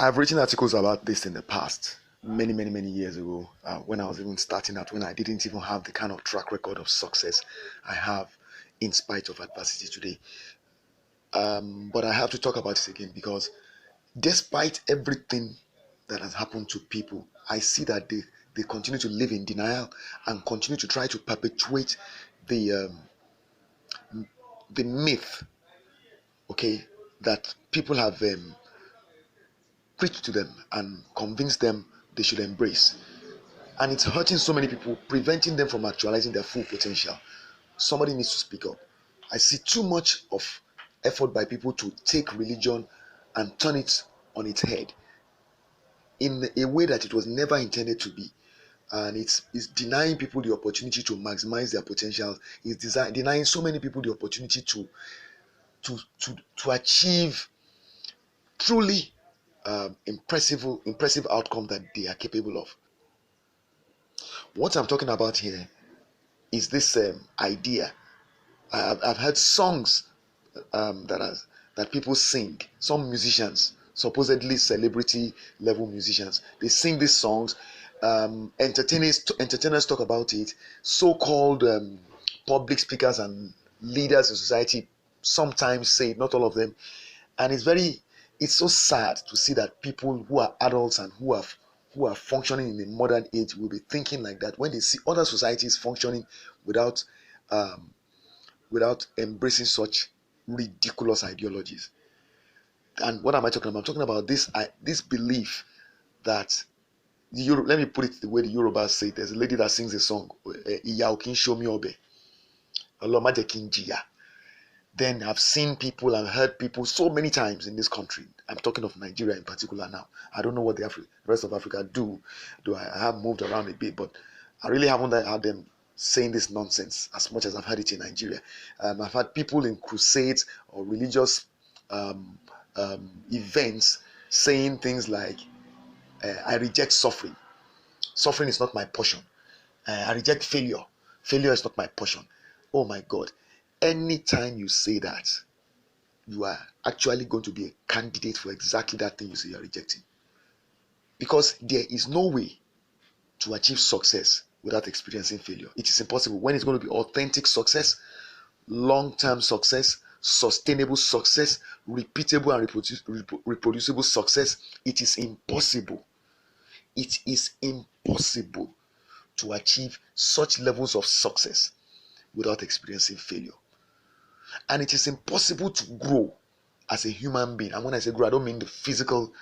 I've written articles about this in the past, many years ago, when I was even starting out, when I didn't even have the kind of track record of success I have in spite of adversity today. But I have to talk about this again because despite everything that has happened to people, I see that they continue to live in denial and continue to try to perpetuate the the myth, okay, that people have preached to them and convinced them they should embrace. And it's hurting so many people, preventing them from actualizing their full potential. Somebody needs to speak up. I see too much of effort by people to take religion and turn it on its head in a way that it was never intended to be. And it's denying people the opportunity to maximize their potential. It's denying so many people the opportunity to achieve truly impressive outcome that they are capable of. What I'm talking about here is this idea. I've heard songs that people sing. Some musicians, supposedly celebrity level musicians, they sing these songs. Entertainers talk about it. So-called public speakers and leaders in society sometimes say it, not all of them. And it's so sad to see that people who are adults and who are functioning in the modern age will be thinking like that when they see other societies functioning without um, without embracing such ridiculous ideologies. And what am I talking about? I'm talking about this belief that let me put it the way the Yorubas say it. There's a lady that sings a song, Iya Okin show me obe, Oloma je kin jiya. Then I've seen people and heard people so many times in this country. I'm talking of Nigeria in particular now. I don't know what the rest of Africa do. Do I have moved around a bit, but I really haven't had them saying this nonsense as much as I've heard it in Nigeria. I've had people in crusades or religious um, events saying things like, I reject suffering. Suffering is not my portion. I reject failure. Failure is not my portion. Oh my God. Anytime you say that, you are actually going to be a candidate for exactly that thing you say you're rejecting. Because there is no way to achieve success without experiencing failure. It is impossible. When it's going to be authentic success, long-term success, sustainable success, repeatable and reproducible success, it is impossible. It is impossible to achieve such levels of success without experiencing failure. And it is impossible to grow as a human being. And when I say grow, I don't mean the physical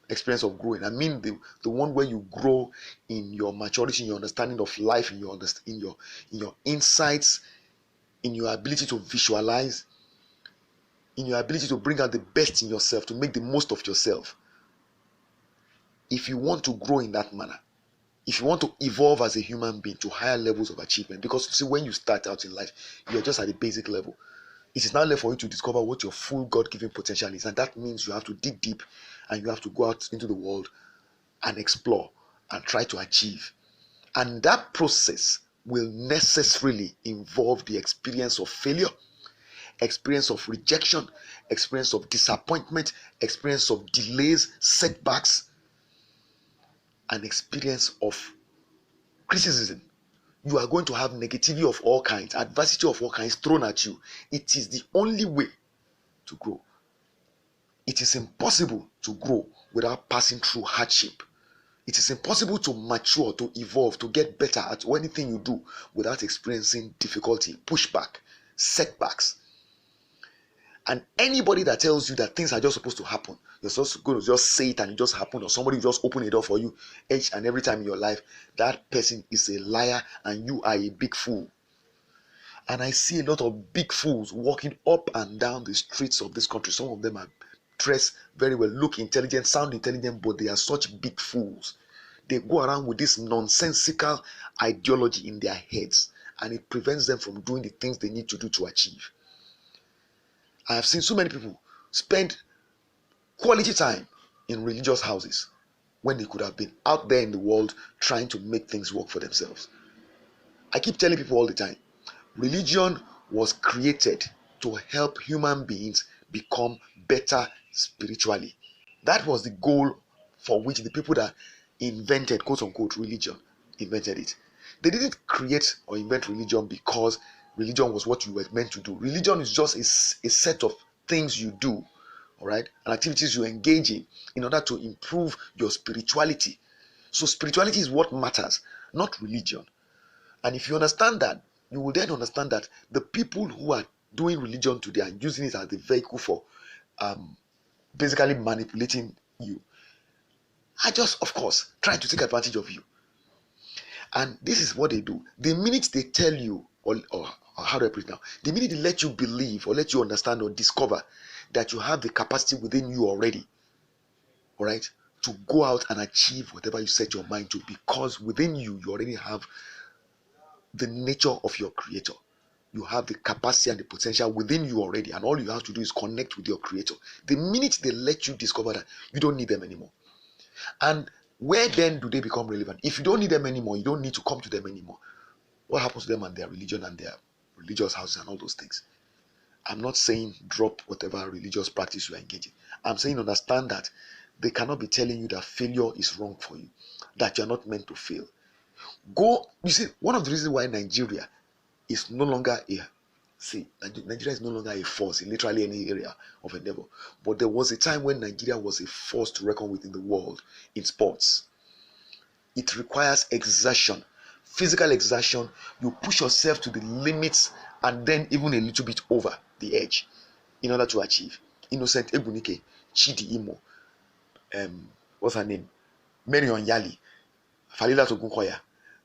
experience of growing. I mean the one where you grow in your maturity, in your understanding of life, in your insights, in your ability to visualize, in your ability to bring out the best in yourself, to make the most of yourself. If you want to grow in that manner, if you want to evolve as a human being to higher levels of achievement, because see, when you start out in life, you're just at the basic level. It is now left for you to discover what your full God-given potential is, and that means you have to dig deep and you have to go out into the world and explore and try to achieve. And that process will necessarily involve the experience of failure, experience of rejection, experience of disappointment, experience of delays, setbacks, and experience of criticism. You are going to have negativity of all kinds, adversity of all kinds thrown at you. It is the only way to grow. It is impossible to grow without passing through hardship. It is impossible to mature, to evolve, to get better at anything you do without experiencing difficulty, pushback, setbacks. And anybody that tells you that things are just supposed to happen, you're just going to just say it and it just happened, or somebody just open a door for you each and every time in your life, that person is a liar and you are a big fool. And I see a lot of big fools walking up and down the streets of this country. Some of them are dressed very well, look intelligent, sound intelligent, but they are such big fools. They go around with this nonsensical ideology in their heads, and it prevents them from doing the things they need to do to achieve. I have seen so many people spend quality time in religious houses when they could have been out there in the world trying to make things work for themselves. I keep telling people all the time, religion was created to help human beings become better spiritually. That was the goal for which the people that invented, quote unquote, religion invented it. They didn't create or invent religion because religion was what you were meant to do. Religion is just a set of things you do, all right, and activities you engage in order to improve your spirituality. So spirituality is what matters, not religion. And if you understand that, you will then understand that the people who are doing religion today and using it as the vehicle for um, basically manipulating you are just, of course, trying to take advantage of you. And this is what they do. The minute they tell you, or how do I put it now? The minute they let you believe or let you understand or discover that you have the capacity within you already, all right, to go out and achieve whatever you set your mind to, because within you, you already have the nature of your creator. You have the capacity and the potential within you already, and all you have to do is connect with your creator. The minute they let you discover that, you don't need them anymore. And where then do they become relevant? If you don't need them anymore, you don't need to come to them anymore. What happens to them and their religion and their religious houses and all those things? I'm not saying drop whatever religious practice you are engaging. I'm saying understand that they cannot be telling you that failure is wrong for you, that you're not meant to fail. You see, one of the reasons why Nigeria is no longer Nigeria is no longer a force in literally any area of endeavor. But there was a time when Nigeria was a force to reckon with in the world in sports. It requires exertion, physical exertion. You push yourself to the limits and then even a little bit over the edge in order to achieve. Innocent Ebunike, Chidi Imo, what's her name? Marion Yali, Falila Togunkoya,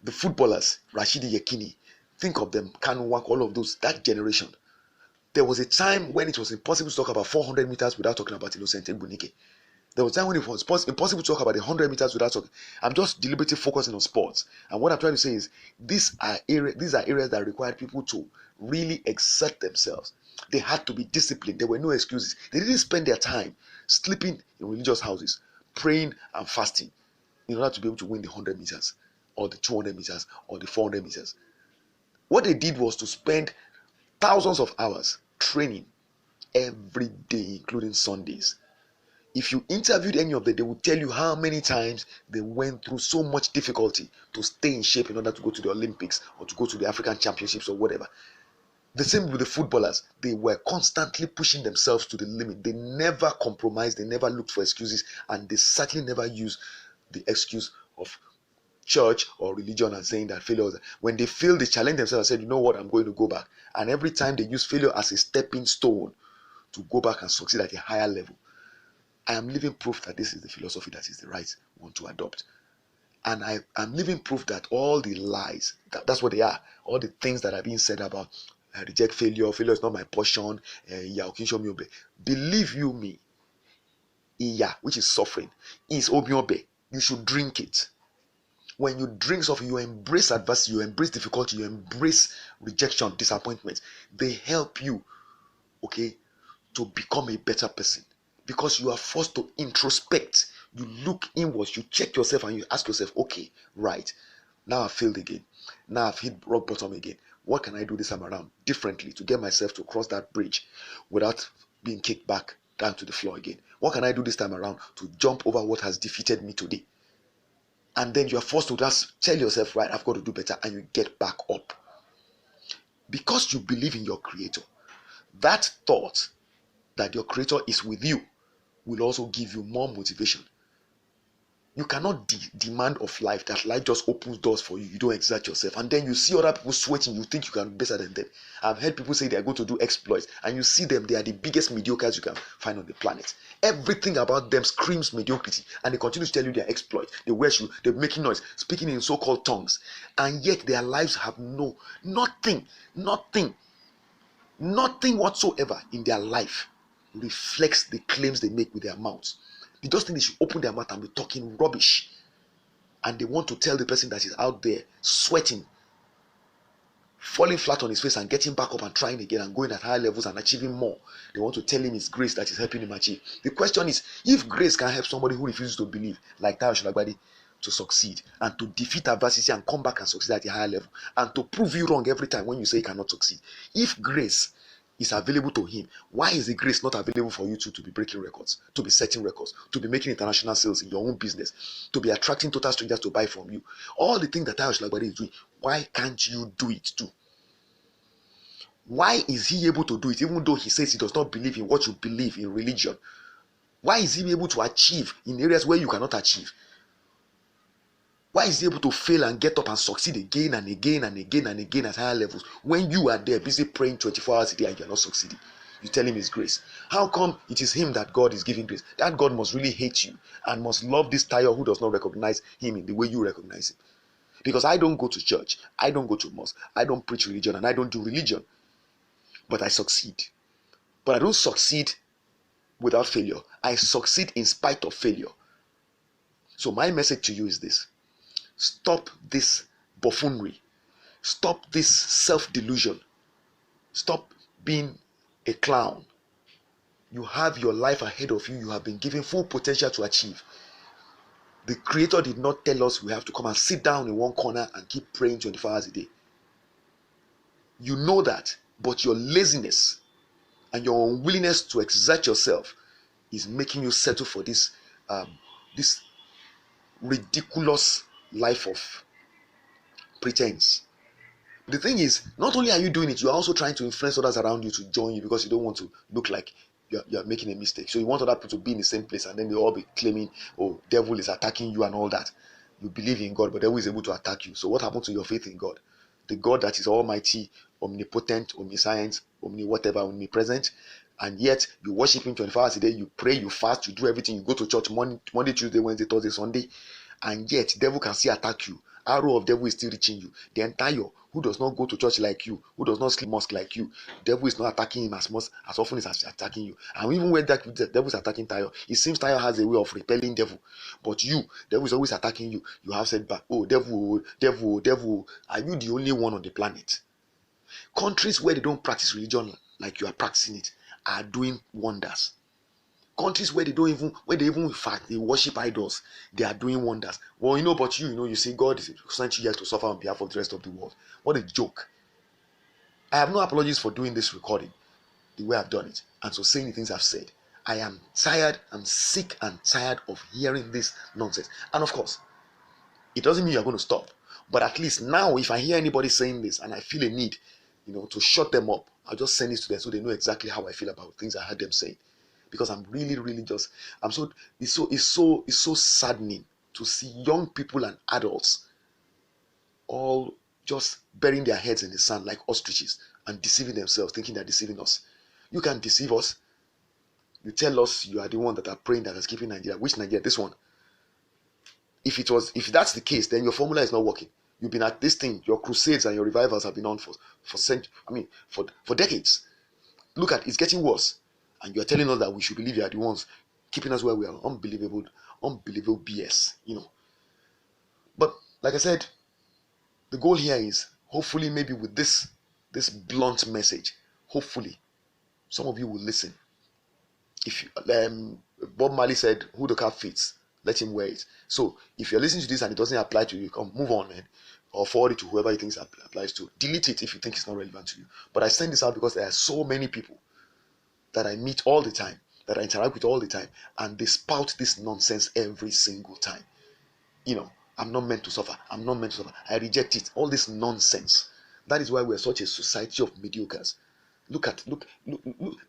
the footballers, Rashidi Yekini. Think of them, Kanu Wank, all of those, that generation. There was a time when it was impossible to talk about 400 meters without talking about Innocent Ebunike. There was a time when it was impossible to talk about 100 meters without talking. I'm just deliberately focusing on sports. And what I'm trying to say is these are areas that required people to really exert themselves. They had to be disciplined. There were no excuses. They didn't spend their time sleeping in religious houses, praying and fasting in order to be able to win the 100 meters or the 200 meters or the 400 meters. What they did was to spend thousands of hours training every day, including Sundays. If you interviewed any of them, they will tell you how many times they went through so much difficulty to stay in shape in order to go to the Olympics or to go to the African Championships or whatever. The same with the footballers. They were constantly pushing themselves to the limit. They never compromised. They never looked for excuses. And they certainly never used the excuse of church or religion and saying that failure. When they failed, they challenged themselves and said, you know what, I'm going to go back. And every time they use failure as a stepping stone to go back and succeed at a higher level. I am living proof that this is the philosophy that is the right one to adopt. And I am living proof that all the lies, that's what they are, all the things that are being said about I reject failure is not my portion, believe you me, iya, which is suffering, is obiobe. You should drink it. When you drink something, you embrace adversity, you embrace difficulty, you embrace rejection, disappointment. They help you, okay, to become a better person. Because you are forced to introspect. You look inwards, you check yourself and you ask yourself, okay, right, now I failed again. Now I've hit rock bottom again. What can I do this time around differently to get myself to cross that bridge without being kicked back down to the floor again? What can I do this time around to jump over what has defeated me today? And then you are forced to just tell yourself, right, I've got to do better, and you get back up. Because you believe in your creator, that thought that your creator is with you will also give you more motivation. You cannot demand of life that life just opens doors for you. You don't exert yourself. And then you see other people sweating. You think you can be better than them. I've heard people say they are going to do exploits. And you see them. They are the biggest mediocres you can find on the planet. Everything about them screams mediocrity. And they continue to tell you they are exploits. They wear shoes. They're making noise. Speaking in so-called tongues. And yet their lives have nothing whatsoever in their life reflects the claims they make with their mouths. They just think they should open their mouth and be talking rubbish. And they want to tell the person that is out there sweating, falling flat on his face and getting back up and trying again and going at higher levels and achieving more. They want to tell him it's grace that is helping him achieve. The question is, if grace can help somebody who refuses to believe, like Solagbade, to succeed and to defeat adversity and come back and succeed at a higher level and to prove you wrong every time when you say you cannot succeed. If grace is available to him. Why is the grace not available for you to be breaking records, to be setting records, to be making international sales in your own business, to be attracting total strangers to buy from you? All the things that Solagbade is doing, why can't you do it too? Why is he able to do it even though he says he does not believe in what you believe in religion? Why is he able to achieve in areas where you cannot achieve? Why is he able to fail and get up and succeed again and again and again and again at higher levels when you are there busy praying 24 hours a day and you are not succeeding? You tell him it's grace. How come it is him that God is giving grace? That God must really hate you and must love this tire who does not recognize him in the way you recognize him. Because I don't go to church, I don't go to mosque, I don't preach religion, and I don't do religion. But I succeed. But I don't succeed without failure. I succeed in spite of failure. So my message to you is this. Stop this buffoonery. Stop this self-delusion. Stop being a clown. You have your life ahead of you. You have been given full potential to achieve. The Creator did not tell us we have to come and sit down in one corner and keep praying 24 hours a day. You know that, but your laziness and your unwillingness to exert yourself is making you settle for this ridiculous life of pretense. The thing is, not only are you doing it, you are also trying to influence others around you to join you because you don't want to look like you're making a mistake. So you want other people to be in the same place and then they all be claiming, oh, devil is attacking you and all that. You believe in God, but devil is able to attack you. So what happened to your faith in God? The God that is almighty, omnipotent, omniscient, whatever, omnipresent, and yet you worship him 24 hours a day, you pray, you fast, you do everything, you go to church Monday, Tuesday, Wednesday, Thursday, Sunday, and yet devil can still attack you. Arrow of devil is still reaching you. The entire who does not go to church like you, who does not sleep mosque like you, devil is not attacking him as much as often as attacking you. And even when the devil is attacking Tayo, it seems Tayo has a way of repelling devil. But you, devil is always attacking you. You have said back, oh, devil, devil, devil. Are you the only one on the planet? Countries where they don't practice religion like you are practicing it are doing wonders. Countries where they even in fact they worship idols, they are doing wonders. Well, but you see God is sent you here to suffer on behalf of the rest of the world. What a joke. I have no apologies for doing this recording the way I've done it and so saying the things I've said. I am tired, I'm sick and tired of hearing this nonsense. And of course, it doesn't mean you're going to stop. But at least now, if I hear anybody saying this and I feel a need, to shut them up, I'll just send it to them so they know exactly how I feel about things I heard them saying. Because I'm really, really it's so saddening to see young people and adults all just burying their heads in the sand like ostriches and deceiving themselves, thinking they're deceiving us. You can't deceive us. You tell us you are the one that are praying that is keeping Nigeria. Which Nigeria? This one. If that's the case, then your formula is not working. You've been at this thing, your crusades and your revivals have been on for decades. Look at it's getting worse. And you're telling us that we should believe you are the ones keeping us where we are. Unbelievable BS, But like I said, the goal here is hopefully maybe with this blunt message, hopefully some of you will listen. If Bob Marley said, "Who the cap fits, let him wear it." So if you're listening to this and it doesn't apply to you, come move on, man, or forward it to whoever you think it applies to. Delete it if you think it's not relevant to you. But I send this out because there are so many people that I meet all the time, that I interact with all the time, and they spout this nonsense every single time. I'm not meant to suffer. I'm not meant to suffer. I reject it. All this nonsense. That is why we're such a society of mediocres. Look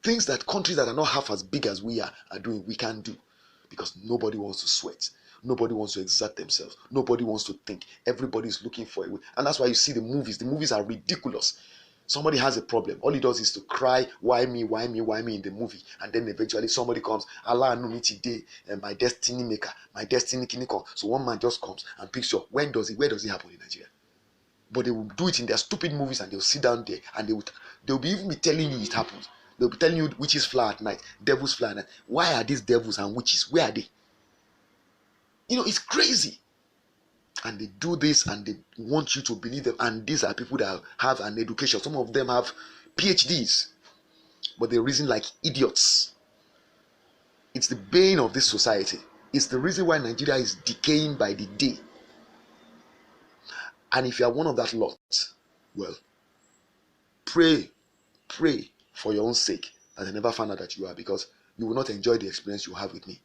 things that countries that are not half as big as we are doing, we can't do. Because nobody wants to sweat. Nobody wants to exert themselves. Nobody wants to think. Everybody is looking for a way. And that's why you see the movies. The movies are ridiculous. Somebody has a problem. All he does is to cry, why me, why me, why me in the movie. And then eventually somebody comes, Allah know me today, my destiny maker, my destiny kiniko. So one man just comes and picks you up. Where does it happen in Nigeria? But they will do it in their stupid movies and they'll sit down there and they'll be even be telling you it happens. They'll be telling you witches fly at night, devils fly at night. Why are these devils and witches? Where are they? It's crazy. And they do this and they want you to believe them. And these are people that have an education. Some of them have PhDs, but they reason like idiots. It's the bane of this society. It's the reason why Nigeria is decaying by the day. And if you are one of that lot, well, pray for your own sake that I never found out that you are, because you will not enjoy the experience you have with me.